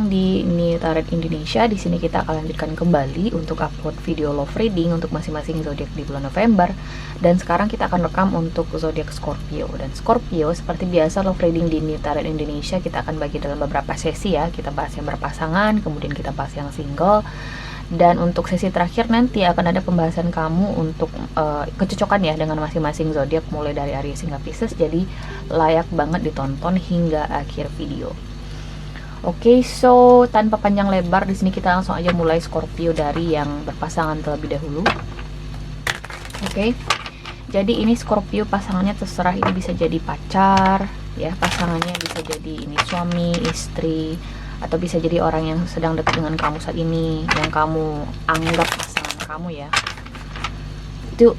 datang di New Tarot Indonesia. Di sini kita akan lanjutkan kembali untuk upload video love reading untuk masing-masing zodiak di bulan November. Dan sekarang kita akan rekam untuk zodiak Scorpio. Dan Scorpio seperti biasa love reading di New Tarot Indonesia kita akan bagi dalam beberapa sesi ya. Kita bahas yang berpasangan, kemudian kita bahas yang single. Dan untuk sesi terakhir nanti akan ada pembahasan kamu untuk kecocokan ya dengan masing-masing zodiak mulai dari Aries hingga Pisces. Jadi layak banget ditonton hingga akhir video. Oke, so tanpa panjang lebar di sini kita langsung aja mulai Scorpio dari yang berpasangan terlebih dahulu. Oke. Jadi ini Scorpio pasangannya terserah, ini bisa jadi pacar ya, pasangannya bisa jadi ini suami, istri, atau bisa jadi orang yang sedang dekat dengan kamu saat ini, yang kamu anggap pasangan kamu ya. Itu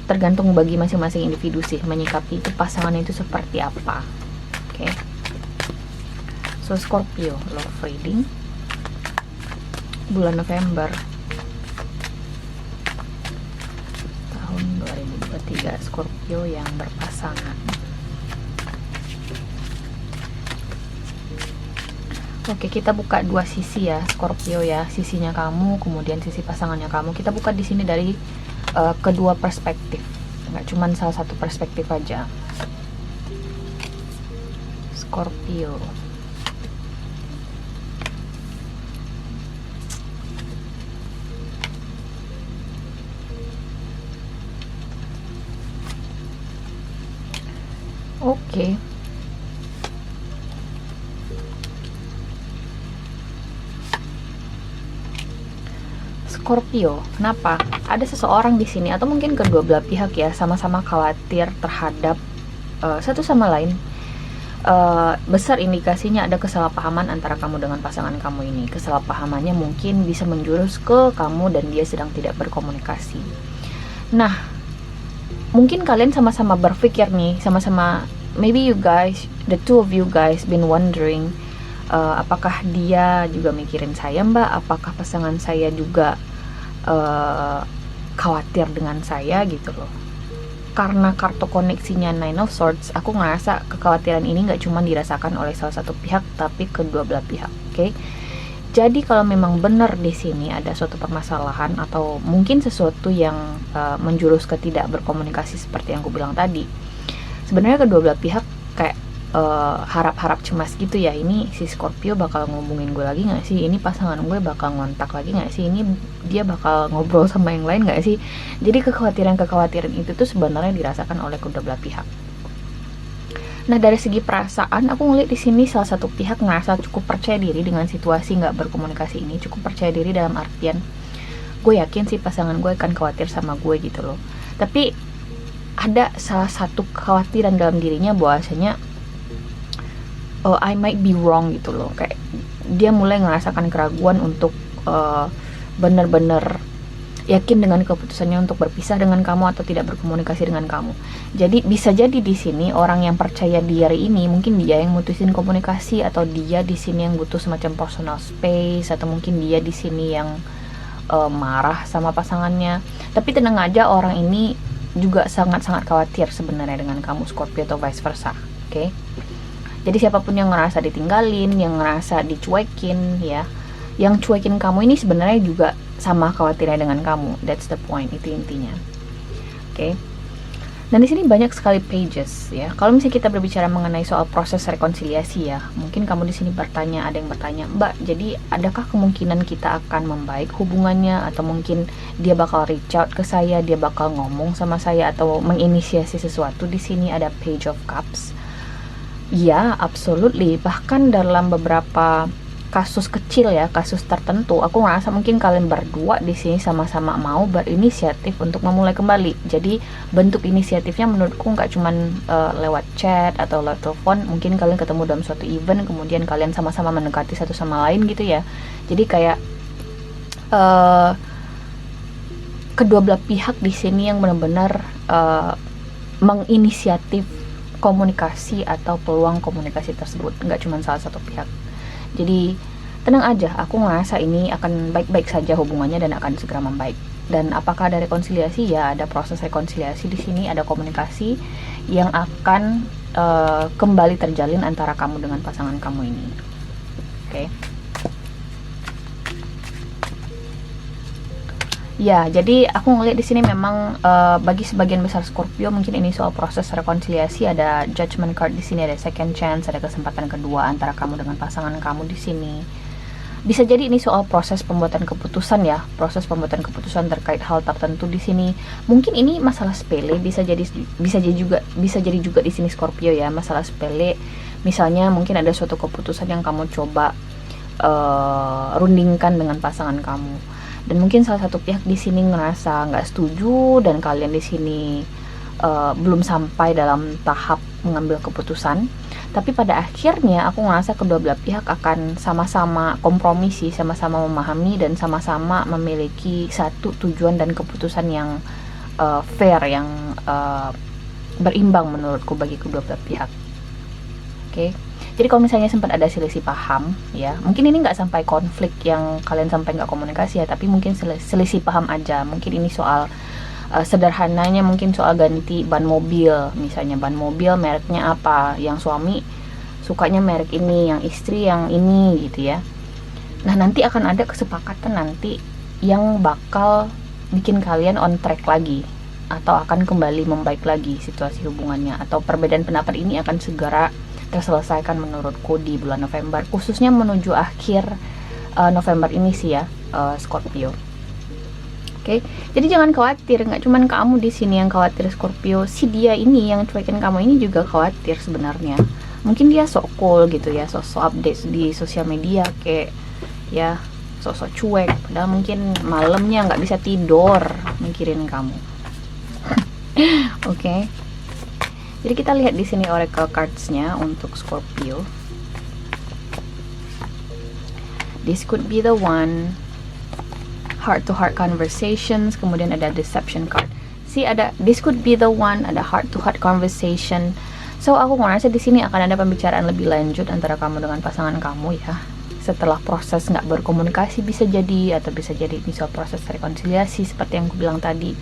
tergantung bagi masing-masing individu sih menyikapi itu pasangan itu seperti apa. Oke. So Scorpio love reading bulan November tahun 2023, Scorpio yang berpasangan. Oke, kita buka dua sisi ya Scorpio ya, sisinya kamu kemudian sisi pasangannya kamu. Kita buka di sini dari kedua perspektif, nggak cuma salah satu perspektif aja. Scorpio. Oke. Scorpio, kenapa? Ada seseorang di sini atau mungkin kedua belah pihak ya sama-sama khawatir terhadap satu sama lain. Besar indikasinya ada kesalahpahaman antara kamu dengan pasangan kamu ini. Kesalahpahamannya mungkin bisa menjurus ke kamu dan dia sedang tidak berkomunikasi. Nah, mungkin kalian sama-sama berpikir nih, sama-sama, maybe you guys, the two of you guys been wondering, apakah dia juga mikirin saya mbak, apakah pasangan saya juga khawatir dengan saya gitu loh. Karena kartu koneksinya Nine of Swords, aku ngerasa kekhawatiran ini nggak cuma dirasakan oleh salah satu pihak, tapi kedua belah pihak. Oke? Jadi kalau memang benar di sini ada suatu permasalahan atau mungkin sesuatu yang menjurus ke tidak berkomunikasi seperti yang aku bilang tadi, sebenarnya kedua belah pihak kayak harap-harap cemas gitu ya. Ini si Scorpio bakal ngomongin gue lagi nggak sih? Ini pasangan gue bakal ngontak lagi nggak sih? Ini dia bakal ngobrol sama yang lain nggak sih? Jadi kekhawatiran itu tuh sebenarnya dirasakan oleh kedua belah pihak. Nah, dari segi perasaan, aku ngeliat di sini salah satu pihak ngerasa cukup percaya diri dengan situasi nggak berkomunikasi ini. Cukup percaya diri dalam artian, gue yakin sih pasangan gue akan khawatir sama gue gitu loh. Tapi ada salah satu kekhawatiran dalam dirinya bahwasanya, oh I might be wrong gitu loh. Kayak dia mulai ngerasakan keraguan untuk bener-bener yakin dengan keputusannya untuk berpisah dengan kamu atau tidak berkomunikasi dengan kamu. Jadi bisa jadi di sini orang yang percaya diri ini mungkin dia yang mutusin komunikasi, atau dia di sini yang butuh semacam personal space, atau mungkin dia di sini yang marah sama pasangannya. Tapi tenang aja, orang ini juga sangat-sangat khawatir sebenarnya dengan kamu Scorpio atau vice versa. Oke? Jadi siapapun yang ngerasa ditinggalin, yang ngerasa dicuekin ya, yang cuekin kamu ini sebenarnya juga sama khawatirnya dengan kamu. That's the point, itu intinya. Oke. Dan di sini banyak sekali pages ya. Kalau misalnya kita berbicara mengenai soal proses rekonsiliasi ya, mungkin kamu di sini bertanya, ada yang bertanya, Mbak, jadi adakah kemungkinan kita akan membaik hubungannya, atau mungkin dia bakal reach out ke saya, dia bakal ngomong sama saya atau menginisiasi sesuatu? Di sini ada Page of Cups. Ya, absolutely. Bahkan dalam beberapa kasus kecil ya, kasus tertentu, aku ngerasa mungkin kalian berdua di sini sama-sama mau berinisiatif untuk memulai kembali. Jadi bentuk inisiatifnya menurutku nggak cuman lewat chat atau lewat telepon, mungkin kalian ketemu dalam suatu event, kemudian kalian sama-sama mendekati satu sama lain gitu ya. Jadi kayak kedua belah pihak di sini yang benar-benar menginisiatif komunikasi atau peluang komunikasi tersebut, nggak cuma salah satu pihak. Jadi tenang aja, aku ngerasa ini akan baik-baik saja hubungannya dan akan segera membaik. Dan apakah ada rekonsiliasi? Ya, ada proses rekonsiliasi di sini, ada komunikasi yang akan kembali terjalin antara kamu dengan pasangan kamu ini. Oke. Ya, jadi aku ngeliat di sini memang bagi sebagian besar Scorpio mungkin ini soal proses rekonsiliasi. Ada judgment card di sini, ada second chance, ada kesempatan kedua antara kamu dengan pasangan kamu di sini. Bisa jadi ini soal proses pembuatan keputusan ya, proses pembuatan keputusan terkait hal tertentu di sini. Mungkin ini masalah sepele, bisa jadi juga di sini Scorpio ya, masalah sepele. Misalnya mungkin ada suatu keputusan yang kamu coba rundingkan dengan pasangan kamu. Dan mungkin salah satu pihak di sini ngerasa nggak setuju dan kalian di sini belum sampai dalam tahap mengambil keputusan. Tapi pada akhirnya aku ngerasa kedua belah pihak akan sama-sama kompromi sih, sama-sama memahami dan sama-sama memiliki satu tujuan dan keputusan yang fair, yang berimbang menurutku bagi kedua belah pihak. Oke. Jadi kalau misalnya sempat ada selisih paham ya, mungkin ini nggak sampai konflik yang kalian sampai nggak komunikasi ya, tapi mungkin selisih paham aja. Mungkin ini soal sederhananya mungkin soal ganti ban mobil. Misalnya ban mobil mereknya apa, yang suami sukanya merek ini, yang istri yang ini gitu ya. Nah nanti akan ada kesepakatan nanti yang bakal bikin kalian on track lagi, atau akan kembali membaik lagi situasi hubungannya, atau perbedaan pendapat ini akan segera terselesaikan menurutku di bulan November, khususnya menuju akhir November ini sih ya, Scorpio. Oke, jadi jangan khawatir, nggak cuman kamu di sini yang khawatir Scorpio, si dia ini yang cuekin kamu ini juga khawatir sebenarnya. Mungkin dia sok cool gitu ya, sok update di sosial media kayak ya, sok cuek, padahal mungkin malamnya nggak bisa tidur mikirin kamu. Oke. Jadi kita lihat di sini oracle cards-nya untuk Scorpio. This could be the one. Heart to heart conversations, kemudian ada deception card. Ada this could be the one, ada heart to heart conversation. So aku ngerasa di sini akan ada pembicaraan lebih lanjut antara kamu dengan pasangan kamu ya. Setelah proses nggak berkomunikasi bisa jadi, atau bisa jadi misal proses rekonsiliasi seperti yang aku bilang tadi.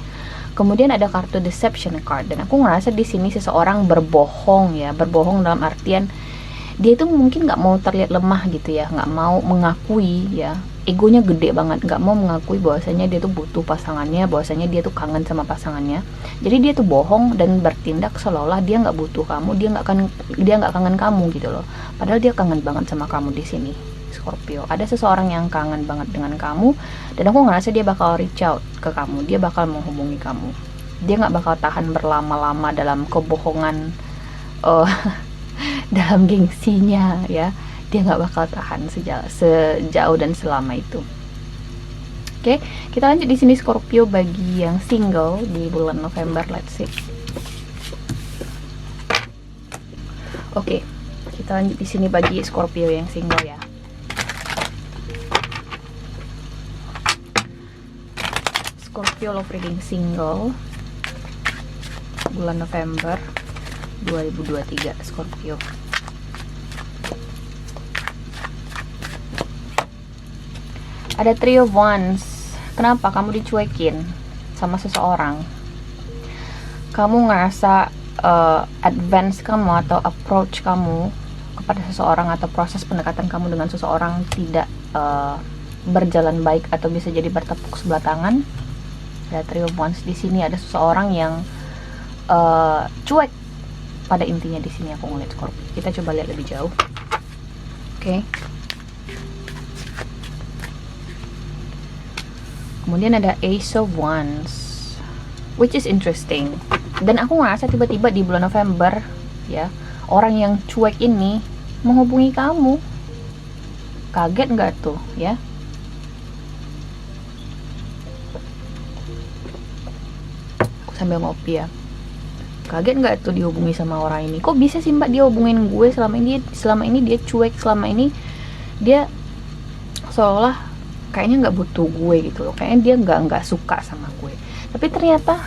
Kemudian ada kartu deception card, dan aku ngerasa di sini seseorang berbohong ya, berbohong dalam artian dia itu mungkin nggak mau terlihat lemah gitu ya, nggak mau mengakui ya, egonya gede banget, nggak mau mengakui bahwasanya dia tuh butuh pasangannya, bahwasanya dia tuh kangen sama pasangannya. Jadi dia tuh bohong dan bertindak seolah-olah dia nggak butuh kamu, dia nggak kangen kamu gitu loh. Padahal dia kangen banget sama kamu di sini. Scorpio, ada seseorang yang kangen banget dengan kamu, dan aku ngerasa dia bakal reach out ke kamu, dia bakal menghubungi kamu, dia nggak bakal tahan berlama-lama dalam kebohongan, dalam gengsinya ya, dia nggak bakal tahan sejauh dan selama itu. Oke, kita lanjut di sini Scorpio bagi yang single di bulan November, let's see. Oke, kita lanjut di sini bagi Scorpio yang single ya. Scorpio love reading single bulan November 2023 Scorpio. Ada Three of Wands. Kenapa kamu dicuekin sama seseorang? Kamu ngerasa advance kamu atau approach kamu kepada seseorang, atau proses pendekatan kamu dengan seseorang tidak berjalan baik, atau bisa jadi bertepuk sebelah tangan. Ada Three of Wands di sini, ada seseorang yang cuek pada intinya di sini aku ngeliat Scorpio. Kita coba lihat lebih jauh. Oke. Kemudian ada Ace of Wands, which is interesting. Dan aku ngerasa tiba-tiba di bulan November ya, orang yang cuek ini menghubungi kamu. Kaget nggak tuh ya? Sambil ngopi ya, kaget nggak tuh dihubungi sama orang ini? Kok bisa sih mbak dia hubungin gue? Selama ini dia cuek, selama ini dia seolah kayaknya nggak butuh gue gitu loh, kayaknya dia nggak suka sama gue, tapi ternyata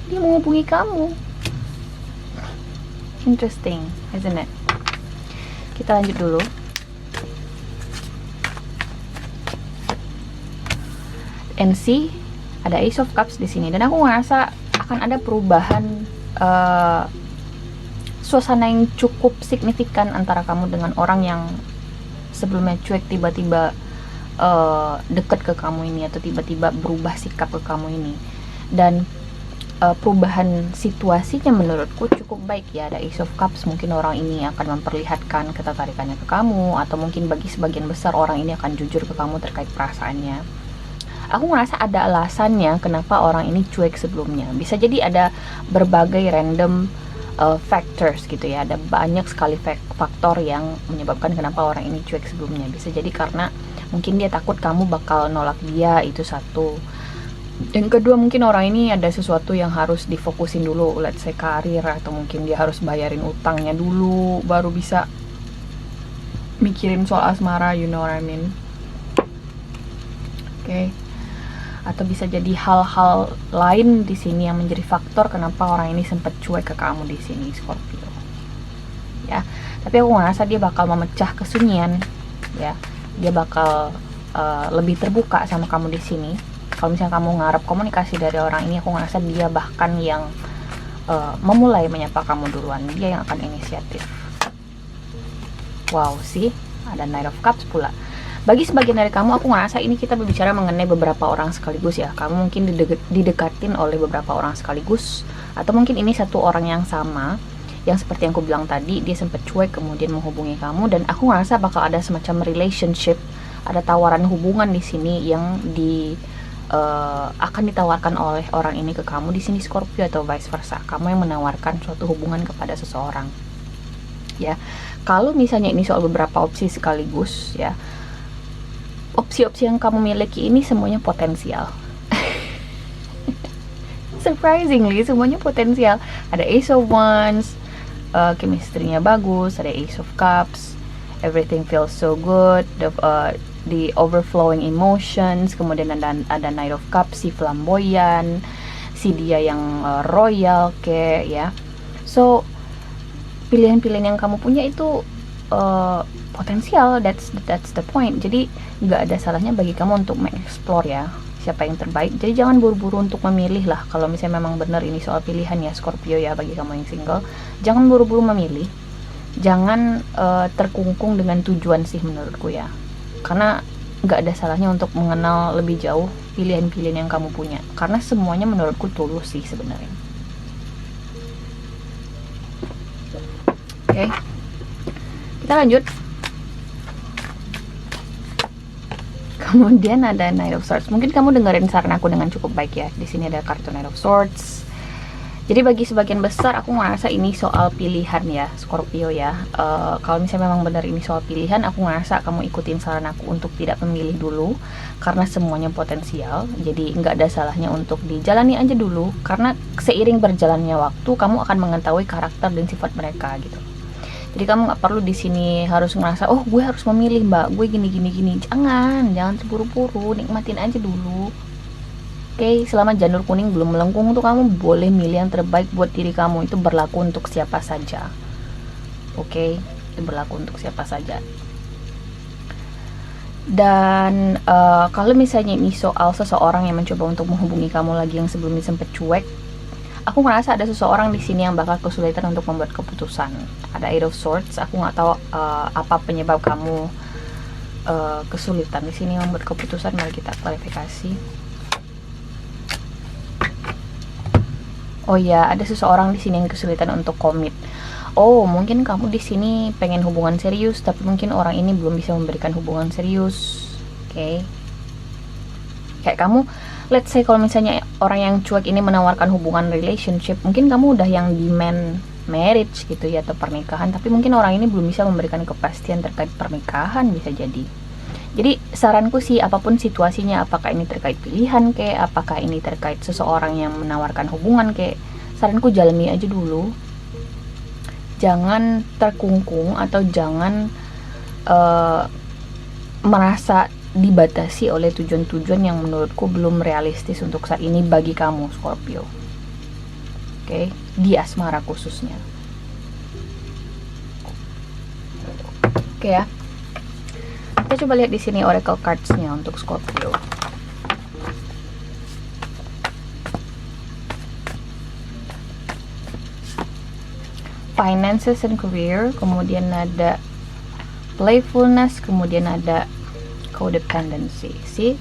dia menghubungi kamu. Interesting, isn't it? Kita lanjut dulu. NC, ada Ace of Cups di sini, dan aku ngerasa akan ada perubahan suasana yang cukup signifikan antara kamu dengan orang yang sebelumnya cuek, tiba-tiba deket ke kamu ini atau tiba-tiba berubah sikap ke kamu ini. Dan perubahan situasinya menurutku cukup baik ya. Ada Ace of Cups, mungkin orang ini akan memperlihatkan ketertarikannya ke kamu, atau mungkin bagi sebagian besar orang ini akan jujur ke kamu terkait perasaannya. Aku ngerasa ada alasannya kenapa orang ini cuek sebelumnya. Bisa jadi ada berbagai random factors gitu ya. Ada banyak sekali faktor yang menyebabkan kenapa orang ini cuek sebelumnya. Bisa jadi karena mungkin dia takut kamu bakal nolak dia, itu satu. Yang kedua, mungkin orang ini ada sesuatu yang harus difokusin dulu, let's say karir, atau mungkin dia harus bayarin utangnya dulu baru bisa mikirin soal asmara, you know what I mean. Oke. Atau bisa jadi hal-hal lain di sini yang menjadi faktor kenapa orang ini sempat cuek ke kamu di sini, Scorpio. Ya, tapi aku ngerasa dia bakal memecah kesunyian, ya. Dia bakal lebih terbuka sama kamu di sini. Kalau misalnya kamu ngarep komunikasi dari orang ini, aku ngerasa dia bahkan yang memulai menyapa kamu duluan. Dia yang akan inisiatif. Wow, sih, ada Knight of Cups pula. Bagi sebagian dari kamu, aku ngerasa ini kita berbicara mengenai beberapa orang sekaligus ya. Kamu mungkin didekatin oleh beberapa orang sekaligus, atau mungkin ini satu orang yang sama, yang seperti yang aku bilang tadi, dia sempat cuek kemudian menghubungi kamu, dan aku ngerasa bakal ada semacam relationship, ada tawaran hubungan di sini yang akan ditawarkan oleh orang ini ke kamu di sini, Scorpio, atau vice versa. Kamu yang menawarkan suatu hubungan kepada seseorang. Ya, kalau misalnya ini soal beberapa opsi sekaligus, ya, opsi-opsi yang kamu miliki ini semuanya potensial. Surprisingly, semuanya potensial. Ada Ace of Wands, chemistry-nya bagus. Ada Ace of Cups, everything feels so good. The overflowing emotions. Kemudian ada Knight of Cups, si flamboyan, si dia yang royal, kayak ya. So pilihan-pilihan yang kamu punya itu potensial. That's the point. Jadi nggak ada salahnya bagi kamu untuk mengeksplor ya siapa yang terbaik. Jadi jangan buru-buru untuk memilih lah. Kalau misalnya memang benar ini soal pilihan ya, Scorpio ya, bagi kamu yang single, jangan buru-buru memilih. Jangan terkungkung dengan tujuan sih menurutku ya. Karena nggak ada salahnya untuk mengenal lebih jauh pilihan-pilihan yang kamu punya. Karena semuanya menurutku tulus sih sebenarnya. Oke. Kita lanjut. Kemudian ada Knight of Swords. Mungkin kamu dengerin saran aku dengan cukup baik ya. Di sini ada kartu Knight of Swords. Jadi bagi sebagian besar aku ngerasa ini soal pilihan ya, Scorpio ya. Kalau misalnya memang benar ini soal pilihan, aku ngerasa kamu ikutin saran aku untuk tidak memilih dulu, karena semuanya potensial. Jadi nggak ada salahnya untuk dijalani aja dulu, karena seiring berjalannya waktu kamu akan mengetahui karakter dan sifat mereka gitu. Jadi kamu nggak perlu di sini harus ngerasa, oh gue harus memilih mbak, gue gini. Jangan terburu-buru, nikmatin aja dulu. Oke, selama janur kuning belum melengkung tuh kamu boleh milih yang terbaik buat diri kamu. Itu berlaku untuk siapa saja. Oke, itu berlaku untuk siapa saja. Dan kalau misalnya ini soal seseorang yang mencoba untuk menghubungi kamu lagi yang sebelumnya sempat cuek, aku merasa ada seseorang di sini yang bakal kesulitan untuk membuat keputusan. Ada Eight of Swords. Aku nggak tahu apa penyebab kamu kesulitan di sini membuat keputusan. Mari kita klarifikasi. Oh ya, ada seseorang di sini yang kesulitan untuk komit. Oh, mungkin kamu di sini pengen hubungan serius, tapi mungkin orang ini belum bisa memberikan hubungan serius. Oke. Kayak kamu, let's say kalau misalnya orang yang cuek ini menawarkan hubungan relationship, mungkin kamu udah yang demand marriage gitu ya, atau pernikahan, tapi mungkin orang ini belum bisa memberikan kepastian terkait pernikahan, bisa jadi. Jadi saranku sih, apapun situasinya, apakah ini terkait pilihan kayak, apakah ini terkait seseorang yang menawarkan hubungan kayak, saranku jalani aja dulu. Jangan terkungkung atau jangan merasa dibatasi oleh tujuan-tujuan yang menurutku belum realistis untuk saat ini bagi kamu, Scorpio. Oke, di asmara khususnya. Oke ya. Kita coba lihat di sini oracle cards-nya untuk Scorpio. Finances and career, kemudian ada playfulness, kemudian ada codependency. See,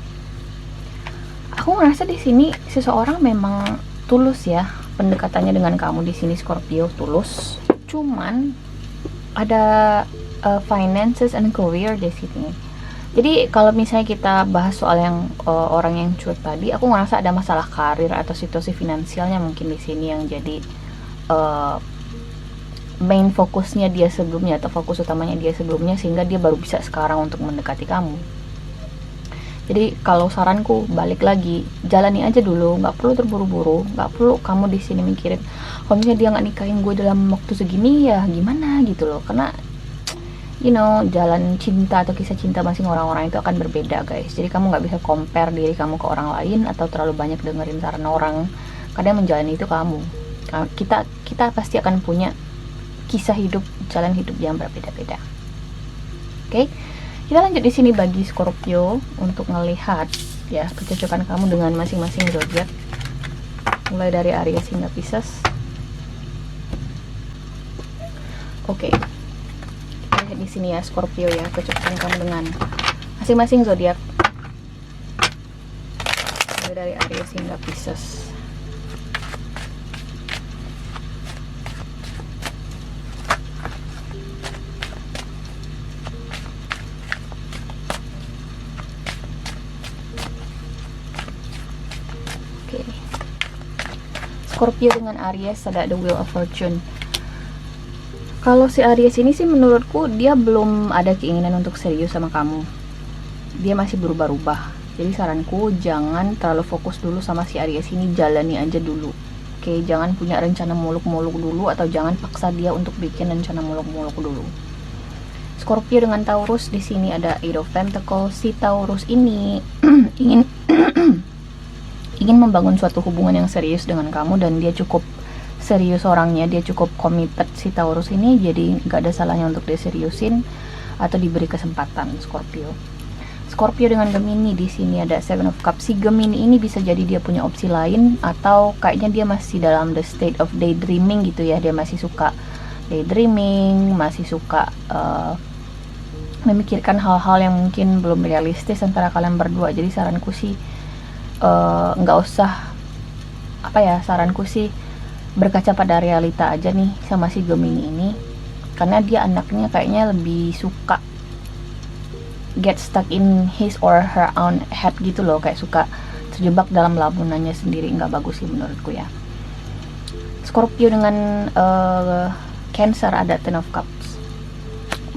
aku ngerasa di sini seseorang memang tulus ya pendekatannya dengan kamu di sini, Scorpio, tulus. Cuman ada finances and career di sini. Jadi kalau misalnya kita bahas soal yang orang yang cuek tadi, aku ngerasa ada masalah karir atau situasi finansialnya mungkin di sini yang jadi main fokusnya dia sebelumnya atau fokus utamanya dia sebelumnya, sehingga dia baru bisa sekarang untuk mendekati kamu. Jadi kalau saranku, balik lagi, jalani aja dulu, nggak perlu terburu-buru, nggak perlu kamu di sini mikirin kalau misalnya dia nggak nikahin gue dalam waktu segini ya gimana gitu loh, karena jalan cinta atau kisah cinta masing orang-orang itu akan berbeda, guys. Jadi kamu nggak bisa compare diri kamu ke orang lain atau terlalu banyak dengerin saran orang. Kadang menjalani itu kamu. Kita pasti akan punya kisah hidup, jalan hidup yang berbeda-beda. Oke, kita lanjut di sini bagi Scorpio untuk ngelihat ya kecocokan kamu dengan masing-masing zodiak, mulai dari Aries hingga Pisces. Oke. Di sini ya Scorpio ya, kecocokan kamu dengan masing-masing zodiak, mulai dari Aries hingga Pisces. Oke. Scorpio dengan Aries ada the Wheel of Fortune. Kalau si Aries ini sih menurutku dia belum ada keinginan untuk serius sama kamu. Dia masih berubah-ubah. Jadi saranku jangan terlalu fokus dulu sama si Aries ini, jalani aja dulu. Oke, jangan punya rencana muluk-muluk dulu atau jangan paksa dia untuk bikin rencana muluk-muluk dulu. Scorpio dengan Taurus di sini ada Eight of Pentacles. Si Taurus ini ingin ingin membangun suatu hubungan yang serius dengan kamu dan dia cukup serius orangnya, dia cukup committed si Taurus ini, jadi nggak ada salahnya untuk diseriusin atau diberi kesempatan. Scorpio dengan Gemini di sini ada Seven of Cups. Si Gemini ini bisa jadi dia punya opsi lain atau kayaknya dia masih dalam the state of daydreaming gitu ya. Dia masih suka daydreaming, masih suka memikirkan hal-hal yang mungkin belum realistis antara kalian berdua. Jadi saranku sih nggak usah saranku sih berkaca pada realita aja nih sama si Gemini ini, karena dia anaknya kayaknya lebih suka get stuck in his or her own head gitu loh, kayak suka terjebak dalam lamunannya sendiri. Nggak bagus sih menurutku ya. Scorpio dengan Cancer ada Ten of Cups.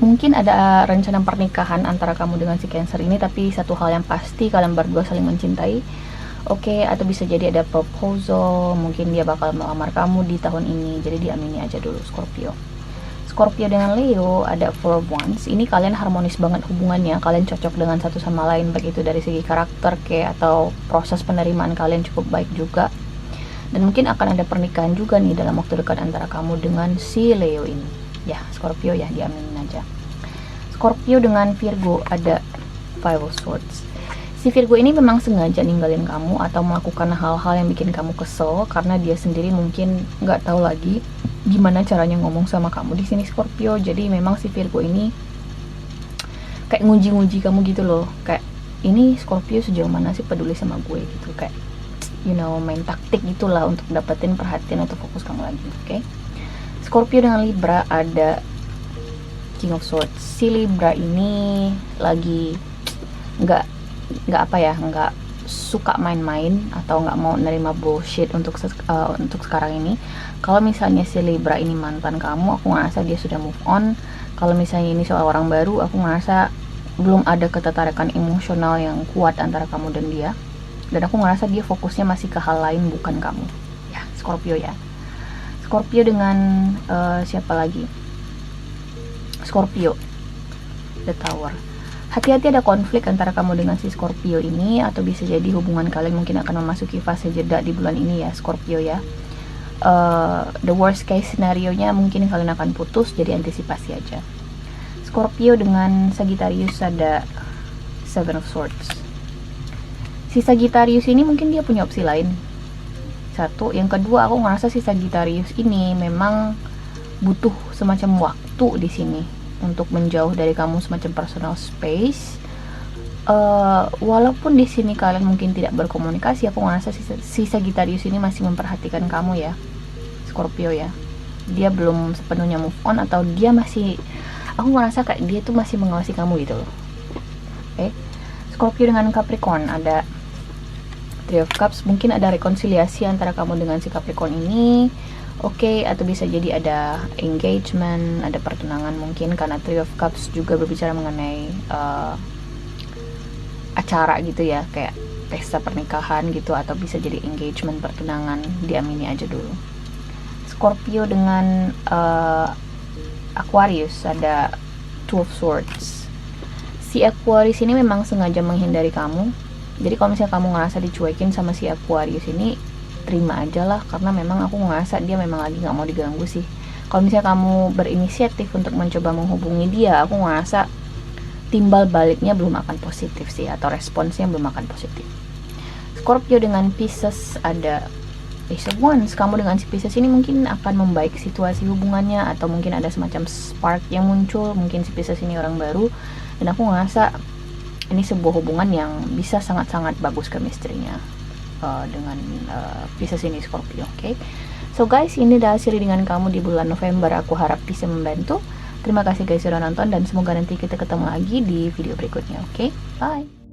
Mungkin ada rencana pernikahan antara kamu dengan si Cancer ini, tapi satu hal yang pasti kalian berdua saling mencintai. Oke, atau bisa jadi ada proposal, mungkin dia bakal melamar kamu di tahun ini, jadi diamini aja dulu Scorpio. Scorpio dengan Leo ada Four of Wands. Ini kalian harmonis banget hubungannya, kalian cocok dengan satu sama lain, baik itu dari segi karakter atau proses penerimaan kalian cukup baik juga. Dan mungkin akan ada pernikahan juga nih dalam waktu dekat antara kamu dengan si Leo ini. Ya, Scorpio ya, diaminin aja. Scorpio dengan Virgo ada Five of Swords. Si Virgo ini memang sengaja ninggalin kamu atau melakukan hal-hal yang bikin kamu kesel karena dia sendiri mungkin nggak tahu lagi gimana caranya ngomong sama kamu di sini Scorpio. Jadi memang si Virgo ini kayak nguji-nguji kamu gitu loh, kayak ini Scorpio sejauh mana sih peduli sama gue gitu, kayak main taktik gitulah untuk dapetin perhatian atau fokus kamu lagi. Oke. Scorpio dengan Libra ada King of Swords. Si Libra ini lagi nggak suka main-main atau nggak mau nerima bullshit untuk sekarang ini. Kalau misalnya si Libra ini mantan kamu, aku ngerasa dia sudah move on. Kalau misalnya ini soal orang baru, aku ngerasa belum ada ketertarikan emosional yang kuat antara kamu dan dia, dan aku ngerasa dia fokusnya masih ke hal lain bukan kamu ya, Scorpio ya. Scorpio dengan siapa lagi? Scorpio The Tower. Hati-hati ada konflik antara kamu dengan si Scorpio ini, atau bisa jadi hubungan kalian mungkin akan memasuki fase jeda di bulan ini ya Scorpio ya. The worst case scenario nya mungkin kalian akan putus, jadi antisipasi aja. Scorpio dengan Sagittarius ada Seven of Swords. Si Sagittarius ini mungkin dia punya opsi lain. Satu, yang kedua aku ngerasa si Sagittarius ini memang butuh semacam waktu di sini untuk menjauh dari kamu, semacam personal space, walaupun di sini kalian mungkin tidak berkomunikasi, aku ngerasa si Sagittarius ini masih memperhatikan kamu ya, Scorpio ya. Dia belum sepenuhnya move on, atau dia masih, aku ngerasa kayak dia tuh masih mengawasi kamu gitu loh. Oke. Scorpio dengan Capricorn, ada Three of Cups, mungkin ada rekonsiliasi antara kamu dengan si Capricorn ini. Oke, atau bisa jadi ada engagement, ada pertunangan mungkin, karena Three of Cups juga berbicara mengenai acara gitu ya, kayak pesta pernikahan gitu, atau bisa jadi engagement, pertunangan, diamini aja dulu. Scorpio dengan Aquarius, ada Two of Swords. Si Aquarius ini memang sengaja menghindari kamu, jadi kalau misalnya kamu ngerasa dicuekin sama si Aquarius ini, terima aja lah, karena memang aku ngerasa dia memang lagi gak mau diganggu sih. Kalau misalnya kamu berinisiatif untuk mencoba menghubungi dia, aku ngerasa timbal baliknya belum akan positif sih, atau responsnya belum akan positif. Scorpio dengan Pisces, ada Ace of Wands. Kamu dengan si Pisces ini mungkin akan membaik situasi hubungannya, atau mungkin ada semacam spark yang muncul, mungkin si Pisces ini orang baru, dan aku ngerasa ini sebuah hubungan yang bisa sangat-sangat bagus chemistry-nya dengan Pisces ini Scorpio. Oke. So guys, ini adalah hasil readingan kamu di bulan November. Aku harap bisa membantu. Terima kasih guys sudah nonton, dan semoga nanti kita ketemu lagi di video berikutnya. Oke, bye.